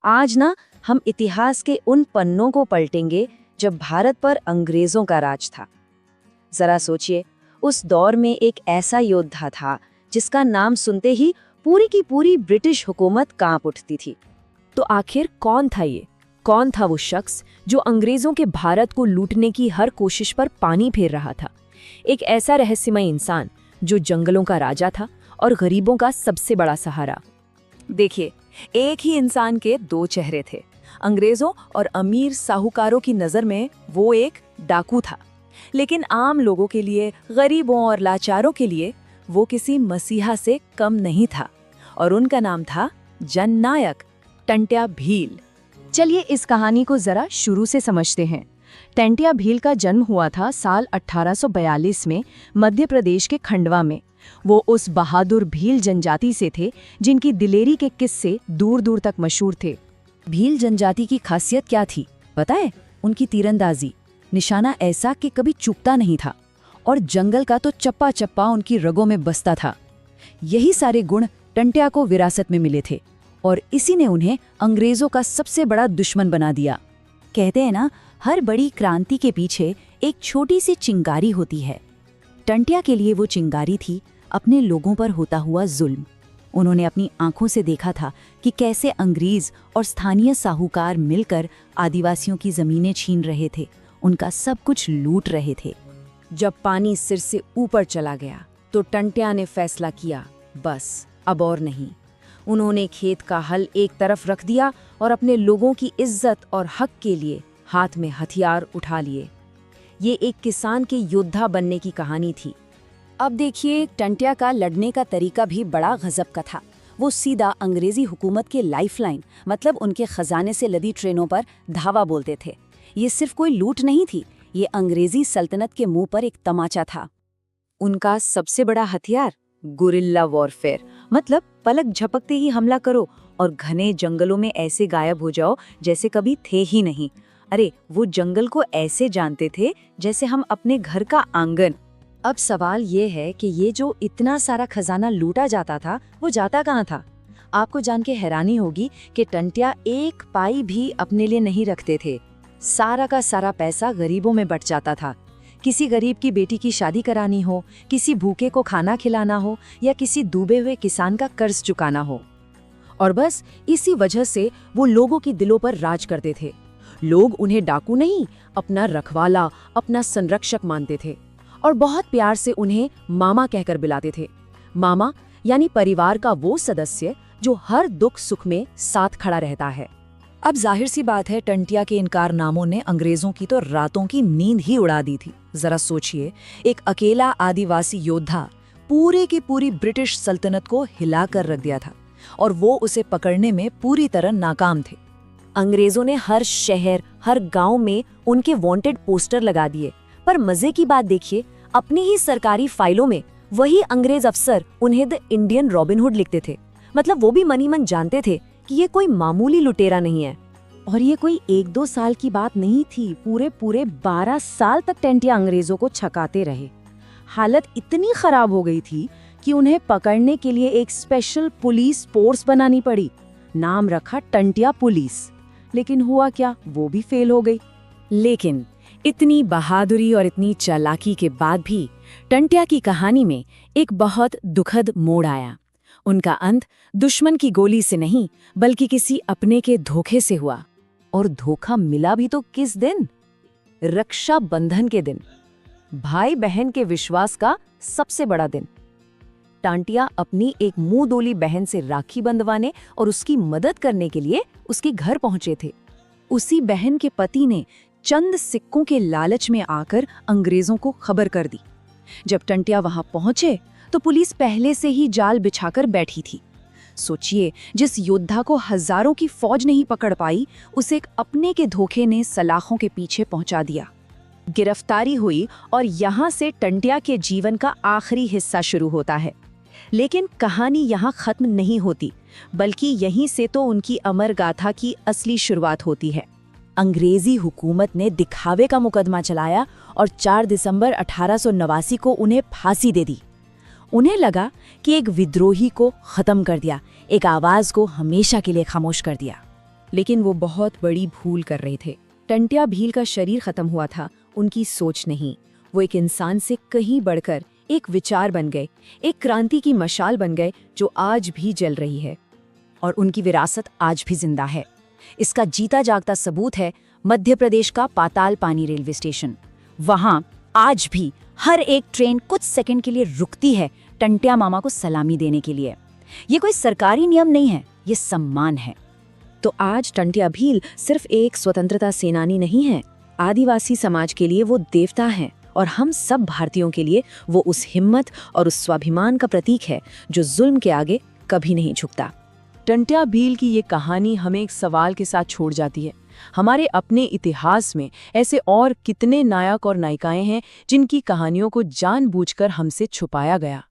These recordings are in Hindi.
आज ना हम इतिहास के उन पन्नों को पलटेंगे जब भारत पर अंग्रेजों का राज था। जरा सोचिए, उस दौर में एक ऐसा योद्धा था जिसका नाम सुनते ही पूरी की पूरी ब्रिटिश हुकूमत कांप उठती थी। तो आखिर कौन था ये? कौन था वो शख्स जो अंग्रेजों के भारत को लूटने की हर कोशिश पर पानी फेर रहा था? एक ऐसा रहस्यमय इंसान जो जंगलों का राजा था और गरीबों का सबसे बड़ा सहारा। देखिए, एक ही इंसान के दो चेहरे थे। अंग्रेजों और अमीर साहूकारों की नज़र में वो एक डाकू था, लेकिन आम लोगों के लिए, गरीबों और लाचारों के लिए वो किसी मसीहा से कम नहीं था। और उनका नाम था जननायक टंट्या भील। चलिए इस कहानी को जरा शुरू से समझते हैं। टंट्या भील का जन्म हुआ था साल 1842 में मध्य प्रदेश के खंडवा में। वो उस बहादुर भील जनजाति से थे जिनकी दिलेरी के किस्से दूर दूर तक मशहूर थे। भील जनजाति की खासियत क्या थी पता है? उनकी तीरंदाजी, निशाना ऐसा कि कभी चूकता नहीं था, और जंगल का तो चप्पा चप्पा उनकी रगों में बसता था। यही सारे गुण टंट्या को विरासत में मिले थे, और इसी ने उन्हें अंग्रेजों का सबसे बड़ा दुश्मन बना दिया। कहते हैं ना, हर बड़ी क्रांति के पीछे एक छोटी सी चिंगारी होती है। टंट्या के लिए वो चिंगारी थी अपने लोगों पर होता हुआ जुल्म। उन्होंने अपनी आंखों से देखा था कि कैसे अंग्रेज और स्थानीय साहूकार मिलकर आदिवासियों की जमीनें छीन रहे थे, उनका सब कुछ लूट रहे थे। जब पानी सिर से ऊपर चला गया तो टंट्या ने फैसला किया, बस अब और नहीं। उन्होंने खेत का हल एक तरफ रख दिया और अपने लोगों की इज्जत और हक के लिए हाथ में हथियार उठा लिए। ये एक किसान के योद्धा बनने की कहानी थी। अब देखिए, टंट्या का लड़ने का तरीका भी बड़ा गजब का था। वो सीधा अंग्रेजी हुकूमत के लाइफलाइन, मतलब उनके खजाने से लदी ट्रेनों पर धावा बोलते थे। ये सिर्फ कोई लूट नहीं थी, ये अंग्रेजी सल्तनत के मुंह पर एक तमाचा था। उनका सबसे बड़ा हथियार गुरिल्ला वॉरफेयर, मतलब पलक झपकते ही हमला करो और घने जंगलों में ऐसे गायब हो जाओ जैसे कभी थे ही नहीं। अरे, वो जंगल को ऐसे जानते थे जैसे हम अपने घर का आंगन। अब सवाल ये है कि ये जो इतना सारा खजाना लूटा जाता था, वो जाता कहाँ था? आपको जान के हैरानी होगी कि टंट्या एक पाई भी अपने लिए नहीं रखते थे। सारा का सारा पैसा गरीबों में बट जाता था। किसी गरीब की बेटी की शादी करानी हो, किसी भूखे को खाना खिलाना हो, या किसी डूबे हुए किसान का कर्ज चुकाना हो। और बस इसी वजह से वो लोगों की दिलों पर राज करते थे। लोग उन्हें डाकू नहीं, अपना रखवाला, अपना संरक्षक मानते थे, और बहुत प्यार से उन्हें मामा कहकर बुलाते थे। मामा यानी परिवार का वो सदस्य जो हर दुख सुख में साथ खड़ा रहता है। अब जाहिर सी बात है, टंट्या के इन कारनामों ने अंग्रेजों की तो रातों की नींद ही उड़ा दी थी। जरा सोचिए, एक अकेला आदिवासी योद्धा पूरे की पूरी ब्रिटिश सल्तनत को हिला कर रख दिया था, और वो उसे पकड़ने में पूरी तरह नाकाम थे। अंग्रेजों ने हर शहर, हर गांव में उनके वांटेड पोस्टर लगा दिए, पर मजे की बात देखिए, अपनी ही सरकारी फाइलों में वही अंग्रेज अफसर उन्हें द इंडियन रॉबिन हुड लिखते थे। मतलब वो भी मनी मन जानते थे कि ये कोई मामूली लुटेरा नहीं है। और ये कोई 1-2 साल की बात नहीं थी, पूरे 12 साल तक टंट्या अंग्रेजों को छकाते रहे। हालत इतनी खराब हो गई थी कि उन्हें पकड़ने के लिए एक स्पेशल पुलिस फोर्स बनानी पड़ी। नाम रखा टंट्या पुलिस। लेकिन हुआ क्या, वो भी फेल हो गई। लेकिन इतनी बहादुरी और इतनी चालाकी के बाद भी टंट्या की कहानी में एक बहुत दुखद मोड़ आया। उनका अंत दुश्मन की गोली से नहीं, बल्कि किसी अपने के धोखे से हुआ। और धोखा मिला भी तो किस दिन? रक्षा बंधन के दिन, भाई बहन के विश्वास का सबसे बड़ा दिन। टंट्या अपनी एक मुंहदोली बहन से राखी बंधवाने और उसकी मदद करने के लिए उसके घर पहुंचे थे। उसी बहन के पति ने चंद सिक्कों के लालच में आकर अंग्रेजों को खबर कर दी। जब टंट्या वहां पहुंचे तो पुलिस पहले से ही जाल बिछाकर बैठी थी। सोचिए, जिस योद्धा को हजारों की फौज नहीं पकड़ पाई, उसे एक अपने के धोखे ने सलाखों के पीछे पहुंचा दिया। गिरफ्तारी हुई और यहाँ से टंट्या के जीवन का आखिरी हिस्सा शुरू होता है। लेकिन कहानी यहाँ खत्म नहीं होती, बल्कि यहीं से तो उनकी अमर गाथा की असली शुरुआत होती है। अंग्रेजी हुकूमत ने दिखावे का मुकदमा चलाया और 4 दिसंबर 1889 को उन्हें फांसी दे दी। उन्हें लगा कि एक विद्रोही को खत्म कर दिया, एक आवाज को हमेशा के लिए खामोश कर दिया। लेकिन वो बहुत बड़ी भूल कर रहे थे। टंट्या भील का शरीर खत्म हुआ था, उनकी सोच नहीं। वो एक इंसान से कहीं बढ़कर एक विचार बन गए, एक क्रांति की मशाल बन गए जो आज भी जल रही है। और उनकी विरासत आज भी जिंदा है। इसका जीता जागता सबूत है मध्य प्रदेश का पाताल पानी रेलवे स्टेशन। वहां आज भी हर एक ट्रेन कुछ सेकंड के लिए रुकती है टंट्या मामा को सलामी देने के लिए। ये कोई सरकारी नियम नहीं है, ये सम्मान है। तो आज टंट्या भील सिर्फ एक स्वतंत्रता सेनानी नहीं है, आदिवासी समाज के लिए वो देवता हैं, और हम सब भारतीयों के लिए वो उस हिम्मत और उस स्वाभिमान का प्रतीक है जो जुल्म के आगे कभी नहीं झुकता। टंट्या भील की ये कहानी हमें एक सवाल के साथ छोड़ जाती है। हमारे अपने इतिहास में ऐसे और कितने नायक और नायिकाएं हैं जिनकी कहानियों को जानबूझकर हमसे छुपाया गया?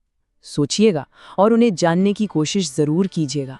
सोचिएगा और उन्हें जानने की कोशिश जरूर कीजिएगा।